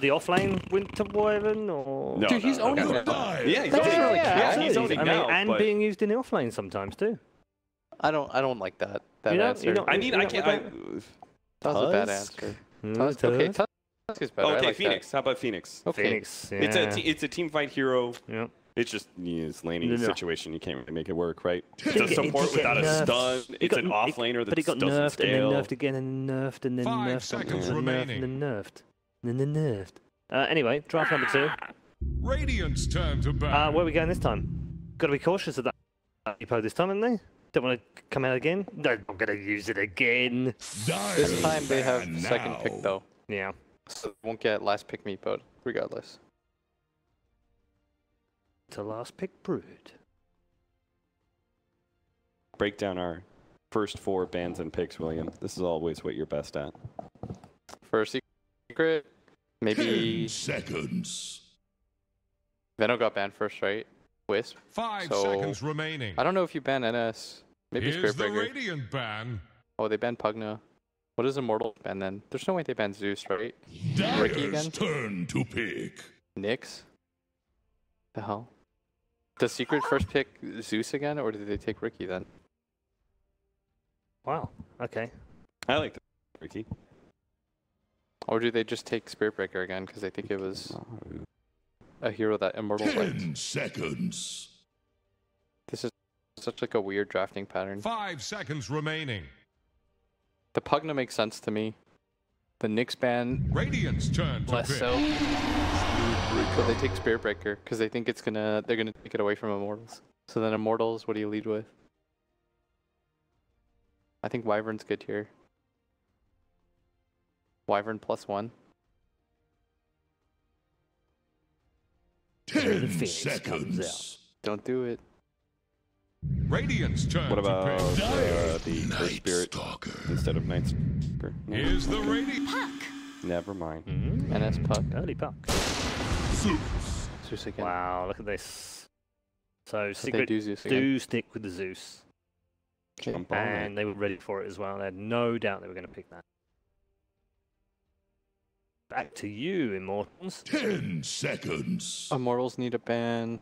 the offlane went to Wyvern, or No, Dude, he's owning it. Yeah, he's owning really it. Yeah, counts. he's owning now. and but... being used in the offlane sometimes too. I don't like that You know- answer. you know- I mean, I can't. That was a bad Tusk? answer. Tusk? Okay, Tusk is better. I Okay, like Phoenix. How about Phoenix? That. Okay. Phoenix. Yeah. It's a team fight hero. Yeah. It's just it's laning No. situation. You can't really make it work, right? It It's a did get support without a nerfed. stun. It's an off laner But it got that doesn't nerfed scale. and then nerfed again and nerfed and then 5 nerfed seconds and then nerfed remaining. and then nerfed and then nerfed. Anyway, draft number 2. Radiant's turn to ban. Where are we going this time? Got to be cautious of that repo this time, haven't they? Don't want to come out again. They're not going to use it again. This time they have second pick though, Yeah. so they won't get last pick meatbone regardless. To last pick brood. Break down our first 4 bans and picks, William. This is always what you're best at. First secret, maybe 10 seconds. Venom got banned first, right? Wisp. 5 So, seconds remaining. I don't know if you ban NS. Maybe Here's the Spiritbreaker. Radiant ban. Oh, they banned Pugna. What is Immortal ban then? There's no way they banned Zeus, right? Ricky again? Turn to pick. Nyx? The hell? Does Secret first pick Zeus again, or did they take Ricky then? Wow. Okay. I like the Ricky. Or do they just take Spiritbreaker again, because they think it was a hero that Immortal liked? 10 seconds. This is such like a weird drafting pattern. 5 seconds remaining. The Pugna makes sense to me. The Nyx ban, Radiant's turn to less pick. so. But they take Spiritbreaker, because they think they're gonna take it away from Immortals. So then Immortals, what do you lead with? I think Wyvern's good here. Wyvern +1. 10 Phoenix comes seconds. Don't do it. Radiant's turn What about to pick. the First Spirit instead of Night Stalker? Here's the Radiant. Never mind. NS Puck. Early puck. Zeus. Zeus again. Wow, look at this. So But they Secret do Zeus again. do stick with the Zeus. Okay. Jump on it. And they were ready for it as well. They had no doubt they were going to pick that. Back to you, Immortals. 10 seconds. Immortals need a ban.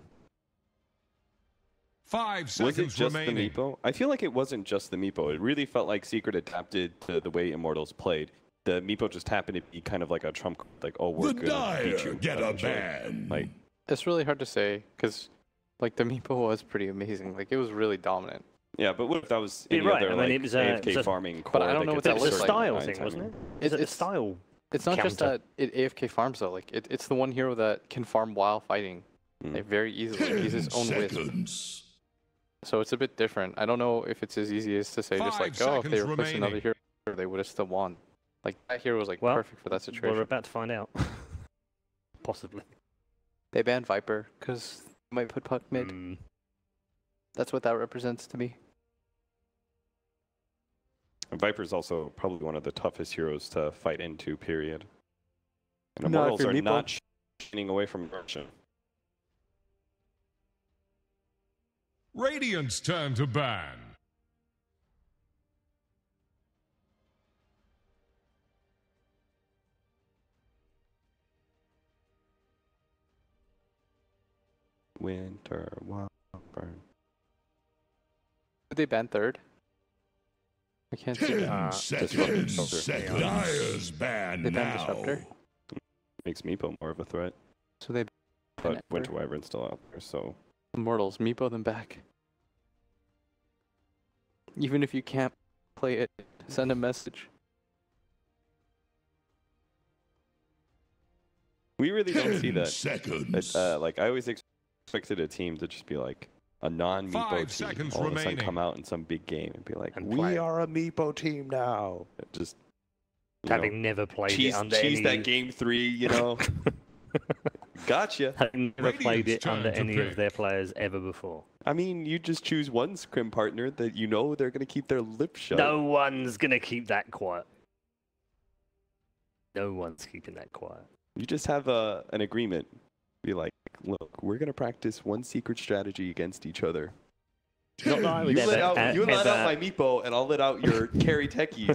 5 Was seconds it just remaining. the Meepo? I feel like it wasn't just the Meepo. It really felt like Secret adapted to the way Immortals played. The Meepo just happened to be kind of like a trump card, like, oh, we're The gonna beat you. Dire get a eventually. ban. Like, It's really hard to say, because like the Meepo was pretty amazing. Like it was really dominant. yeah, but what if that was You're any right, other I mean, like it was, AFK it's a- farming core? But I don't know what that It was a looks like. style thing, wasn't it? It's a It's- style. It's not just Counter. that it AFK farms though. Like it's the one hero that can farm while fighting, like very easily. He's his 10 own wisp. seconds. So it's a bit different. I don't know if it's as easy as to say just like, 5 oh, if they seconds replaced another remaining. hero, they would have still won. Like that hero was like Well, perfect for that situation. We're about to find out. Possibly. They banned Viper because they might put Puck mid. Mm. That's what that represents to me. And Viper's also probably one of the toughest heroes to fight into, period. And Not if Immortals you're are Meepo. not shining away from Merchant. Radiant's turn to ban. Winter Wyvern. Did they ban third? I can't see 10 that. seconds. Disruptor. Dire's ban They banned now. Disruptor? Makes Meepo more of a threat, So they but banned Winter third. Wyvern's still out there, so Immortals, Meepo them back. Even if you can't play it, send a message. we really don't see 10 that. seconds. Like I always expected a team to just be like a non-Meepo 5 team, seconds all of a sudden remaining. come out in some big game and be like, And "We play. are a Meepo team now." It just you Having never played cheese, it under cheese any... that game 3, you know. Gotcha. Having never played Radiant's it under turn to any pick. of their players ever before. I mean, you just choose one scrim partner that you know they're gonna keep their lips shut. No one's going to keep that quiet. No one's keeping that quiet. You just have an agreement. Be like, look, we're gonna practice one secret strategy against each other. Not that I would You let ever, out, you let out my ever- Meepo, and I'll let out your carry techies.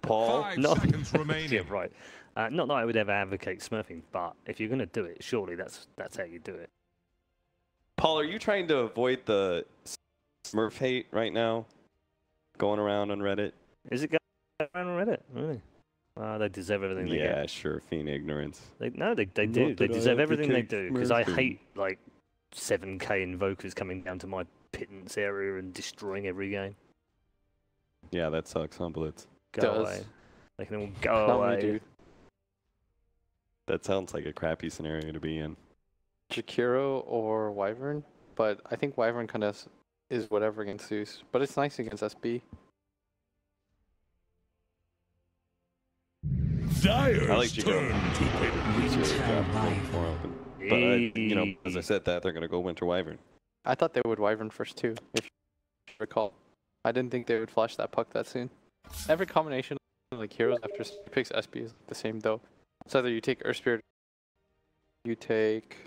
Paul. 5 No. seconds Yeah, remaining. right. Not that I would ever advocate smurfing, but if you're going to do it, surely that's how you do it. Paul, are you trying to avoid the Smurf hate right now? Going around on Reddit? Is it going around on Reddit? Really? They deserve everything they get. Yeah, sure, fiend ignorance. They do. They deserve everything they do, because I hate, like, 7k invokers coming down to my pittance area and destroying every game. Yeah, that sucks, huh, Blitz? Go away. They can all go Not away. me, dude. That sounds like a crappy scenario to be in. Jakiro or Wyvern, but I think Wyvern kind of is whatever against Zeus, but it's nice against SB. Dire's I like turn to pick. More open. But, you know, as I said that, they're going to go Winter Wyvern. I thought they would Wyvern first too, if you recall. I didn't think they would flash that puck that soon. Every combination of like heroes after picks SB is the same though. So either you take Earth Spirit, you take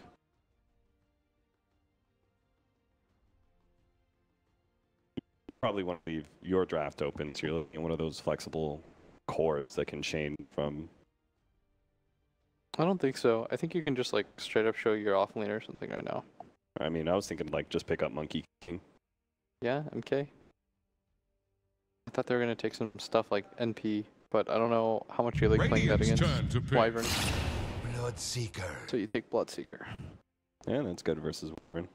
Probably want to leave your draft open, so you're looking at one of those flexible cores that can chain from. I don't think so. I think you can just like straight up show your off lane or something right now. I mean, I was thinking like just pick up Monkey King. Yeah, MK. I thought they were gonna take some stuff like NP, but I don't know how much you like playing that Radiant's against turn to pick. Wyvern. Bloodseeker. So you take Bloodseeker. Yeah, that's good versus Wyvern.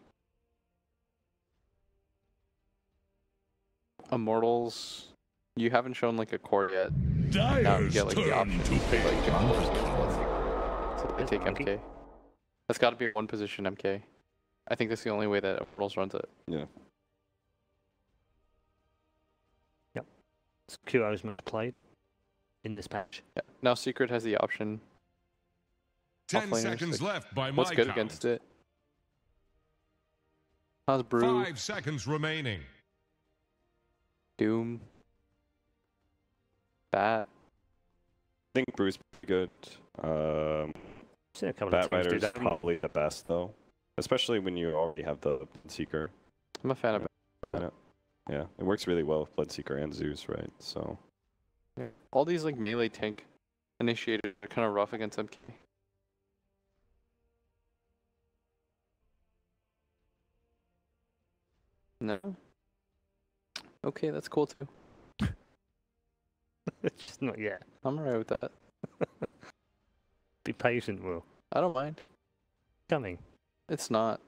Immortals. You haven't shown like a core yet. Now you Dire's get like the turn option to to pick pick. like Immortals against Bloodseeker. So they There's take Monkey. MK. That's got to be one position MK. I think that's the only way that Immortals runs it. Yeah. QO's most played in this patch. Yeah. Now Secret has the option. 10 Offlaners, seconds like, left by my What's good count. against it? How's Brew? 5 seconds remaining. Doom. Bat. I think Bruce pretty good. Seen a couple Bat of teams do Rider's that. probably the best though, especially when you already have the Seeker. I'm a fan of it. Yeah, it works really well with Bloodseeker and Zeus, right? So All these like melee tank initiators are kind of rough against MK. No. Okay, that's cool too. Just not yet. I'm alright with that. Be patient, Will. I don't mind. Coming. It's not.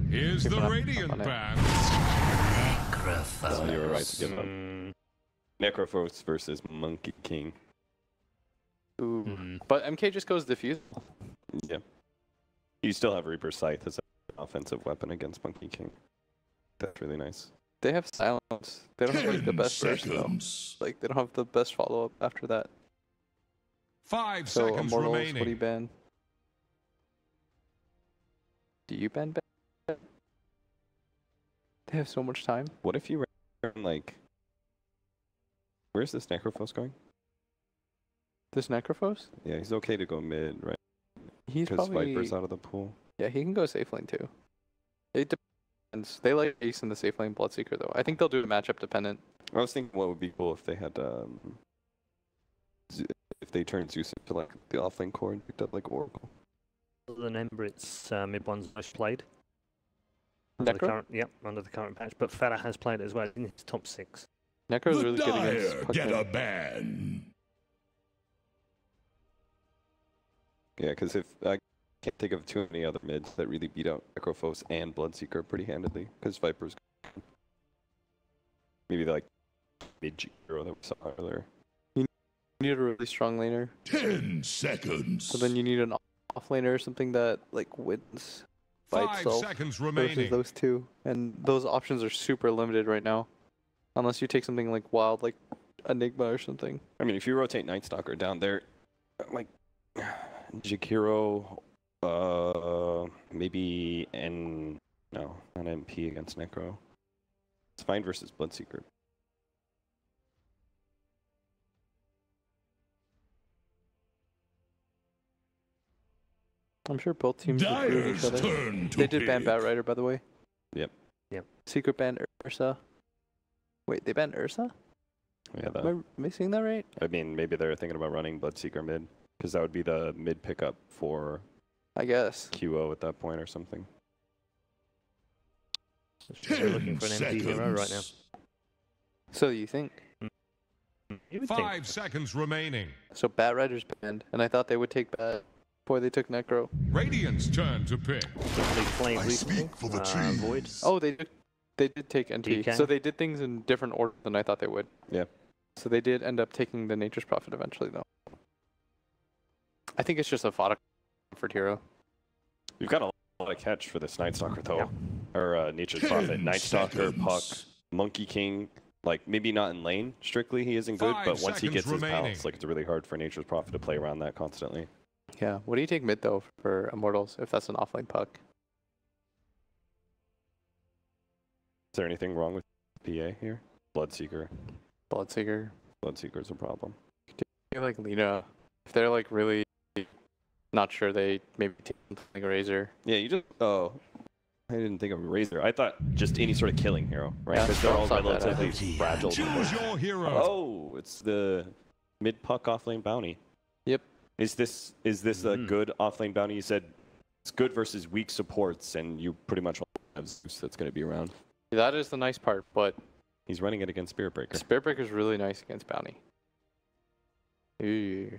Here's the Keep it up Radiant on it. band. you were right to give up. Mm, Necrophos versus Monkey King. Ooh. mm. But MK just goes diffuse. Yeah. You still have Reaper Scythe as an offensive weapon against Monkey King. That's really nice. They have silence. They don't have like the 10 best burst though. seconds. Like they don't have the best follow up after that. 5 So seconds Immortals, what do you remaining. ban? Do you ban? They have so much time. What if you ran like? Where's this Necrophos going? This Necrophos? Yeah, he's okay to go mid, right? He's Because probably Viper's out of the pool. yeah. He can go safe lane too. It depends. They like Ace in the safe lane Bloodseeker though. I think they'll do a matchup dependent. I was thinking what would be cool if they had if they turned Zeus into like the offlane core and picked up like Oracle. Other than Ember, it's mid one's most played. Under the Necro? current, yep, under the current patch. But Feta has played it as well in his top 6. Necro's The really good against Dire puck get mid. a ban. Yeah, because if I can't think of too many other mids that really beat out Necrophos and Bloodseeker pretty handedly, because Viper's maybe like mid hero that we saw earlier. You need a really strong laner. 10 seconds. So then you need an off laner or something that like wins by 5 itself seconds versus remaining. those two. And those options are super limited right now. Unless you take something like wild, like Enigma or something. I mean, if you rotate Night Stalker down there, like Jakiro, maybe no, not MP against Necro. It's fine versus Bloodseeker. I'm sure both teams would prove each Dire's other. turn to They did ban pick. Bat Rider, by the way. Yep. Yep. Secret banned Ursa. Wait, they banned Ursa? Yeah, Am I seeing that right? I mean, maybe they're thinking about running Bloodseeker mid, because that would be the mid pickup for I guess. QO at that point or something. They're looking for an MP hero right now. So you think? You would 5 think. seconds remaining. So Bat Rider's banned, and I thought they would take Bat before they took Necro. Radiant's turn to pick. They played I recently. speak for the team. Void. Oh, they did take NT. DK? So they did things in different order than I thought they would. Yeah. So they did end up taking the Nature's Prophet eventually, though. I think it's just a fodder comfort hero. You've got a lot of catch for this Night Stalker, though. Or Nature's Prophet. Night Stalker, Puck, Monkey King. Like, maybe not in lane, strictly, he isn't good, 5 but once he gets his remaining. pals, like, it's really hard for Nature's Prophet to play around that constantly. Yeah. What do you take mid, though, for Immortals, if that's an offlane Puck? Is there anything wrong with PA here? Bloodseeker. Bloodseeker. Bloodseeker's a problem. I feel like Lina, if they're, like, really not sure, they maybe take like a Razor. Yeah, you just... Oh. I didn't think of a Razor. I thought just any sort of killing hero, right? Yeah, Because they're all not bad, relatively fragile. Choose your hero. Oh, it's the mid-puck offlane bounty. Yep. Is this a good offlane bounty? You said it's good versus weak supports, and you pretty much have Zeus that's going to be around. That is the nice part, but He's running it against Spirit Breaker. Spirit Breaker's really nice against bounty. Ooh.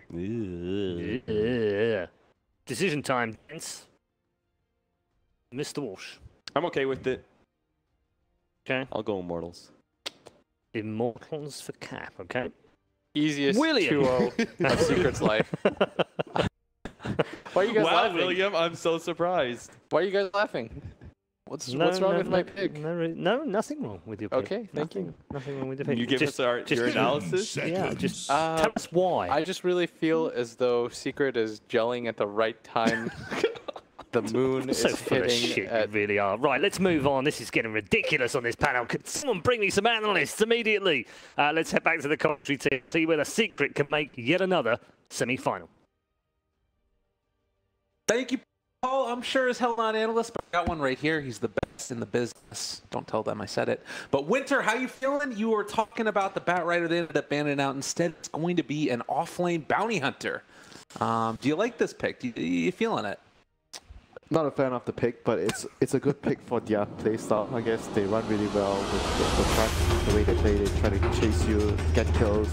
Yeah. Decision time, gents. Mr. Walsh. I'm okay with it. Okay. I'll go Immortals. Immortals for Cap, okay? Easiest William. 2-0 of Secret's life. Why are you guys laughing? William, I'm so surprised. Why are you guys laughing? What's wrong with my pick? No, nothing wrong with your pick. Okay, thank you. Nothing wrong with your pick. You give us your analysis? Yeah, just Uh, tell us why. I just really feel as though Secret is gelling at the right time. The moon so is full of hitting shit, at... you really are. Right, let's move on. This is getting ridiculous on this panel. Could someone bring me some analysts immediately? Let's head back to the commentary to see whether Secret can make yet another semi-final. Thank you, Paul. I'm sure as hell not an analyst, but I got one right here. He's the best in the business. Don't tell them I said it. But Winter, how you feeling? You were talking about the Bat Rider. They ended up banning out. Instead, it's going to be an off-lane bounty hunter. Do you like this pick? You feeling it? Not a fan of the pick, but it's a good pick for their playstyle. I guess they run really well with the track, the way they play. They try to chase you, get kills,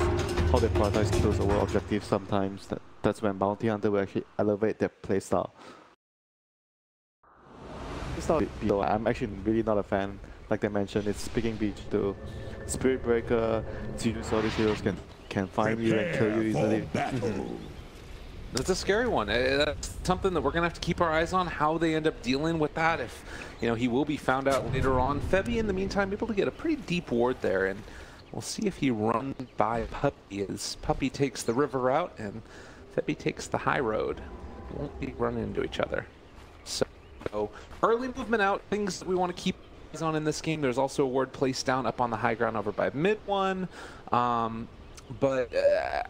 how they prioritize kills over objectives sometimes. That's when Bounty Hunter will actually elevate their playstyle. I'm actually really not a fan. Like they mentioned, it's picking beach to Spirit Breaker, Zeus, all these heroes can find you and kill you easily. That's a scary one. That's something that we're going to have to keep our eyes on, how they end up dealing with that. If, you know, he will be found out later on. Febby, in the meantime, able to get a pretty deep ward there, and we'll see if he runs by Puppy as Puppy takes the river route and Febby takes the high road. Won't be running into each other. So, early movement out, things that we want to keep eyes on in this game. There's also a ward placed down up on the high ground over by mid one. But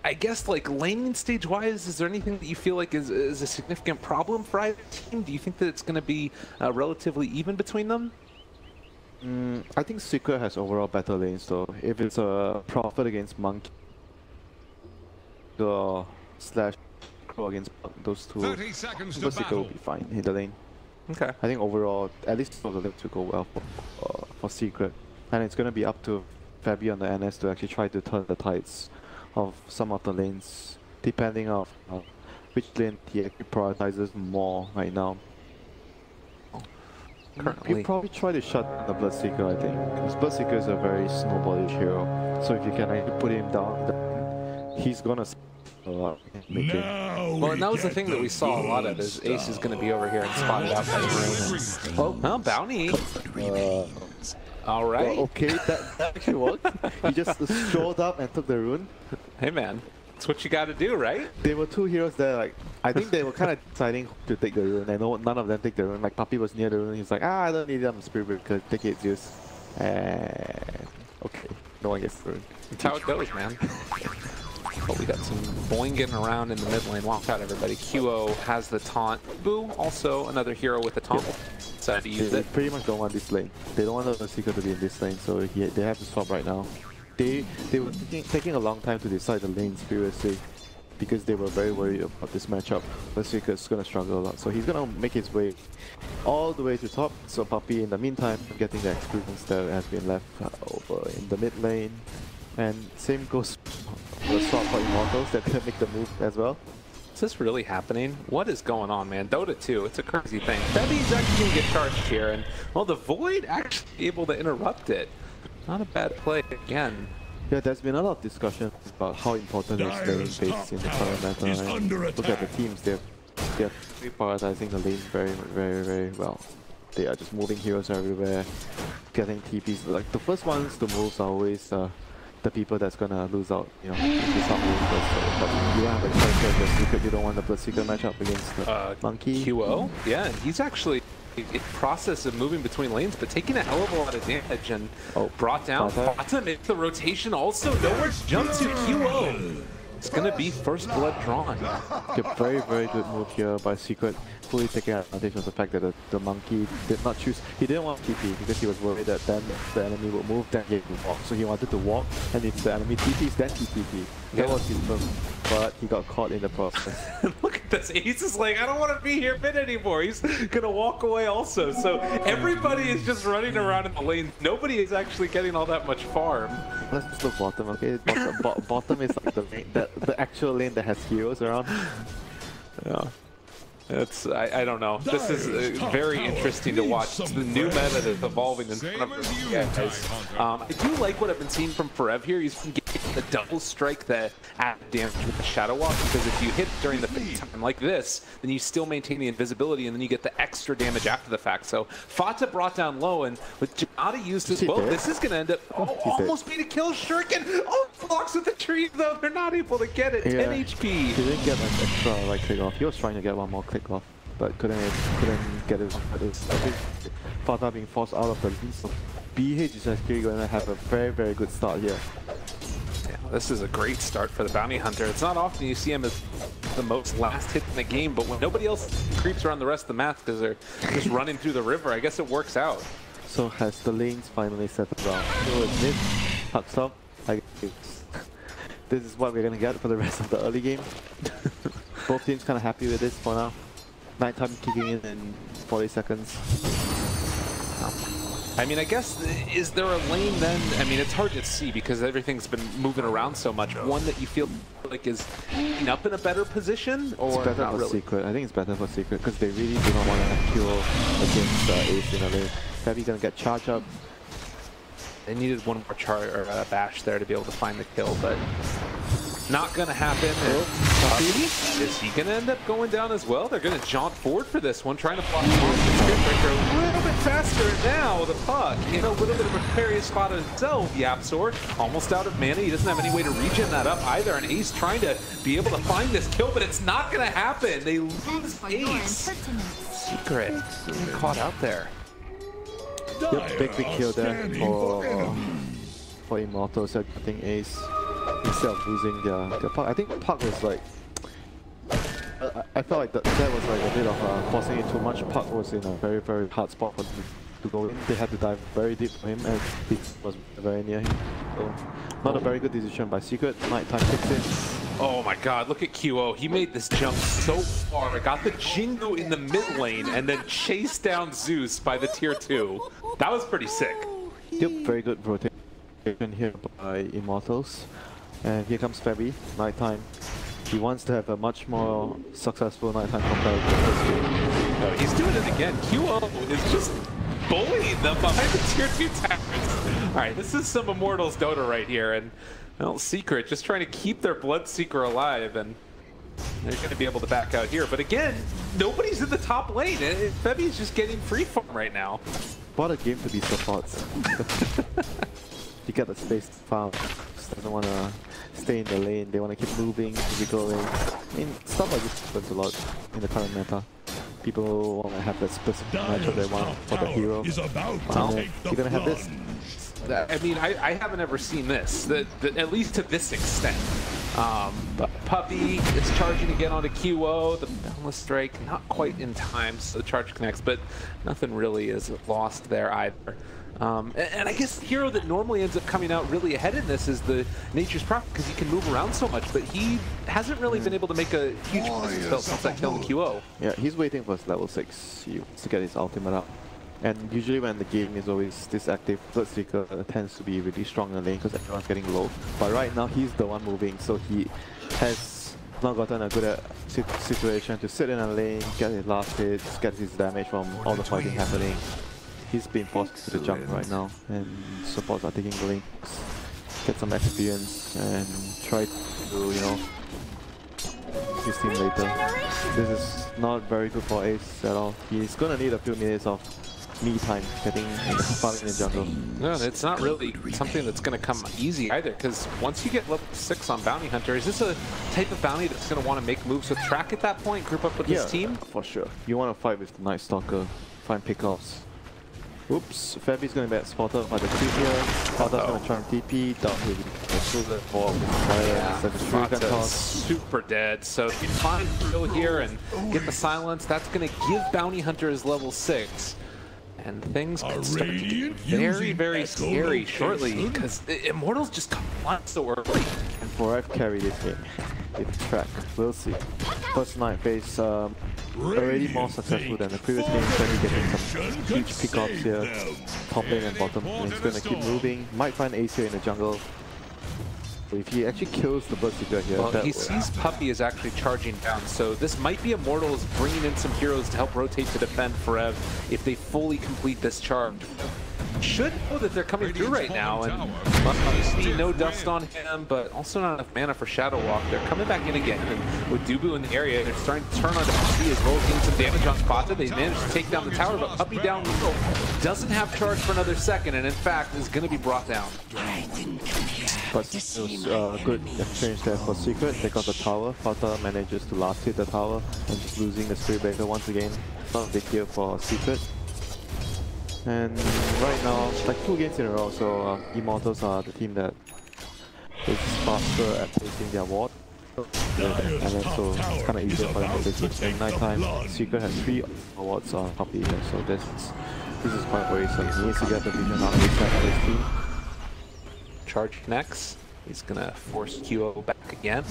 I guess, like, laning stage-wise, is there anything that you feel like is a significant problem for either team? Do you think that it's going to be relatively even between them? I think Secret has overall better lanes, though. If it's a Prophet against Monkey, slash Crow against those two, 30 seconds to Secret will battle. be fine in the lane. Okay. I think overall, at least for the lane to go well for Secret. And it's going to be up to Febby on the NS to actually try to turn the tides of some of the lanes, depending on which lane he actually prioritizes more right now. Currently. You probably try to shut down the Bloodseeker, I think. Because Bloodseeker is a very snowballish hero. So if you can actually put him down, then he's gonna make it. Well, and that was the thing that we saw a lot of, is Ace is going to be over here and spotted out by the rune. Oh, Bounty. All right. Well, okay, that actually worked. He just strolled up and took the rune. Hey, man. That's what you got to do, right? There were two heroes there, like, I think they were kind of deciding to take the rune, and none of them take the rune. Like, Puppy was near the rune, he's like, I don't need them, Spirit Breaker, take it, Zeus. And okay, no one gets the rune. That's how it goes, man. But we got some boinging around in the mid lane. Watch out, everybody. QO has the taunt. Boo, also another hero with the taunt. Decided to use They it. pretty much don't want this lane. They don't want the Seeker to be in this lane, so they have to swap right now. they were taking a long time to decide the lanes previously because they were very worried about this matchup. Berserker's gonna struggle a lot, so he's gonna make his way all the way to top. So Puppy, in the meantime, getting the experience that has been left over in the mid lane. And same goes for the swap for Immortals that can make the move as well. Is this really happening? What is going on, man? Dota 2, it's a crazy thing. Febi's actually going to get charged here, and, well, the Void actually able to interrupt it. Not a bad play again. Yeah, there's been a lot of discussion about how important is lane space in the current meta. And look at the teams, they're prioritizing the lane very well. They are just moving heroes everywhere, getting TPs. Like, the first ones to move are always the people that's gonna lose out, you know, if you start moving first. So, but you don't have a choice there, the Secret. You don't want the Berserker matchup against the Monkey. QO? Yeah, he's actually in process of moving between lanes, but taking a hell of a lot of damage and brought down. Fata makes the rotation also. Nowhere to jump to QO. It's gonna be first blood drawn. Okay, very good move here by Secret, fully taking advantage of the fact that the Monkey did not choose. He didn't want TP because he was worried that then the enemy would move, then he would walk. So he wanted to walk, and if the enemy TPs, then he TP. That was his move, but he got caught in the process. Look at this, Ace is like, I don't want to be here mid anymore. He's gonna walk away also. So everybody is just running around in the lane. Nobody is actually getting all that much farm. Let's just look bottom, okay? Bottom is like the lane, the actual lane that has heroes around. Yeah. It's, I don't know. This is very interesting to watch. It's the new meta that's evolving in front of us. Guys. I do like what I've been seeing from Forev here. He's been getting the double strike that add damage with the Shadow Walk, because if you hit during the time like this, then you still maintain the invisibility and then you get the extra damage after the fact. So Fata brought down low, and with Janata used as well, this is going to end up almost being a kill. Shuriken! Oh, blocks with the tree though. They're not able to get it. Yeah. 10 HP. He didn't get like extra like click off. He was trying to get one more click off, but couldn't get it. I think Fata being forced out of the lead, so BH is actually going to have a very good start here. Yeah, this is a great start for the Bounty Hunter. It's not often you see him as the most last hit in the game, but when nobody else creeps around the rest of the map because they're just running through the river, I guess it works out. So has the lanes finally settled down? So it's mid, hucks up. This is what we're going to get for the rest of the early game. Both teams kind of happy with this for now. Nighttime kicking in 40 seconds. I mean, I guess, is there a lane then? I mean, it's hard to see because everything's been moving around so much. One that you feel like is up in a better position, or it's better not for really? Secret. I think it's better for Secret because they really do not want to kill against Ace in a lane. Maybe gonna get charged up. They needed one more charge or bash there to be able to find the kill, but not gonna happen. Is he gonna end up going down as well? They're gonna jaunt forward for this one, trying to block the breaker a little bit faster now. The puck in a little bit of a precarious spot himself. Yapsor almost out of mana. He doesn't have any way to regen that up either. And Ace trying to be able to find this kill, but it's not gonna happen. They lose Ace. Secret caught out there. Yep, big kill there for Immortals. I think Ace, instead of losing their puck. I think puck was like, I felt like that was like a bit of forcing it too much. Puck was in a very hard spot for them to go in. They had to dive very deep for him, and he was very near him. So not a very good decision by Secret. Nighttime kicks in. Oh my god, look at QO. He made this jump so far. Got the Jingu in the mid lane and then chased down Zeus by the tier 2. That was pretty sick. Yep, very good rotation here by Immortals. And here comes Febby, Nighttime. He wants to have a much more successful Nighttime compared to the first game. No, he's doing it again. QO is just bullying them behind the tier 2 towers. Alright, this is some Immortals Dota right here, and well, Secret just trying to keep their Bloodseeker alive, and they're going to be able to back out here. But again, nobody's in the top lane. Febby's just getting free farm right now. What a game to be supports. You get the space to farm. Just doesn't want to stay in the lane. They want to keep moving, going. I mean, stuff like this happens a lot in the current meta. People want to have that specific matchup they want for the hero. You're going to have this. I mean, I haven't ever seen this, at least to this extent. But Puppy is charging again onto QO. The Boundless Strike, not quite in time, so the charge connects, but nothing really is lost there either. And I guess the hero that normally ends up coming out really ahead in this is the Nature's Prophet, because he can move around so much, but he hasn't really been able to make a huge presence since that kill in QO. Yeah, he's waiting for his level 6 to get his ultimate up. And usually when the game is always this active, Bloodseeker tends to be really strong in the lane because everyone's getting low. But right now he's the one moving, so he has not gotten a good situation to sit in a lane, get his last hits, get his damage from all the fighting happening. He's being forced to the jump right now, and supports are taking the lanes, get some experience, and try to, you know, his team later. This is not very good for Ace at all. He's gonna need a few minutes of me time getting farming in the jungle. No, it's not really something that's going to come easy either, because once you get level 6 on Bounty Hunter, is this a type of bounty that's going to want to make moves with track at that point, group up with his team? For sure. You want to fight with the Night Stalker, find pickoffs. Oops, Fabi's going to get spotted by the creep here. Fata's going to try and TP, down here Fata's super dead, so if you find kill here and get the silence, that's going to give Bounty Hunter his level 6. And things could start to get very, very scary shortly, because Immortals just come on so early. And 4F carry this game with track, we'll see. First night phase already more successful than the previous game, Fabi getting some huge pickups here, top lane and bottom, and he's gonna keep moving, might find Ace here in the jungle. So if he actually kills the Bloodseeker here, well, he sees Puppey is actually charging down, so this might be Immortals bringing in some heroes to help rotate to defend Forev if they fully complete this charge. Should know that they're coming through right now, and obviously no dust on him, but also not enough mana for Shadow Walk. They're coming back in again, and with Dubu in the area, they're starting to turn on Puppey as well as getting some damage on Fata. They managed to take down the tower, but Puppey down low doesn't have charge for another second, and in fact is going to be brought down. But it was a good exchange there for Secret. They got the tower. Fata manages to last hit the tower and just losing the Spirit Breaker once again. Not a big deal for Secret. And right now, like 2 games in a row, so Immortals are the team that is faster at placing their ward. And then so it's kind of easier for them to place it. In nighttime, Secret has 3 wards on Puppey here, so this is quite worrisome. He needs to get the vision out of his team. Charge next. He's gonna force QO back again.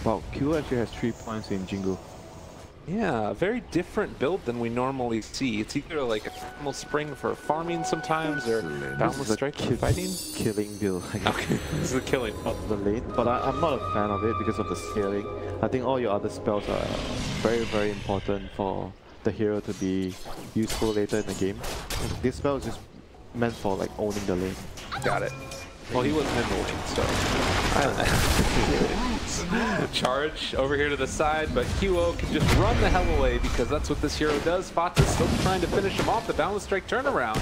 Wow, QO actually has 3 points in Jingu. Yeah, a very different build than we normally see. It's either like a Thermal Spring for farming sometimes, or Boundless Strike for fighting. Killing build. Okay, this is a killing build. The lane, but I'm not a fan of it because of the scaling. I think all your other spells are very, very important for the hero to be useful later in the game. This spell is just meant for like owning the lane. Got it. Well, he wasn't in the lane, so I don't know. Charge over here to the side, but QO can just run the hell away because that's what this hero does. Fata's still trying to finish him off, the Boundless Strike turnaround.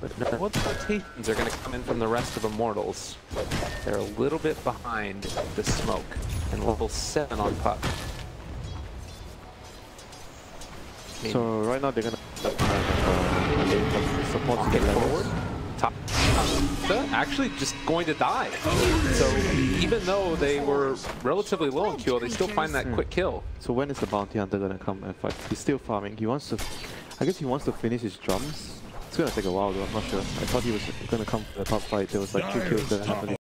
But no, what rotations are going to come in from the rest of Immortals? They're a little bit behind the smoke, and level 7 on Puck. So right now they're going to support to get forward. Top actually just going to die. So even though they were relatively low on QO, they still find that quick kill. So when is the Bounty Hunter going to come and fight? He's still farming. He wants to, I guess he wants to finish his drums. It's going to take a while though, I'm not sure. I thought he was going to come for the top fight. There was like 2 kills that happened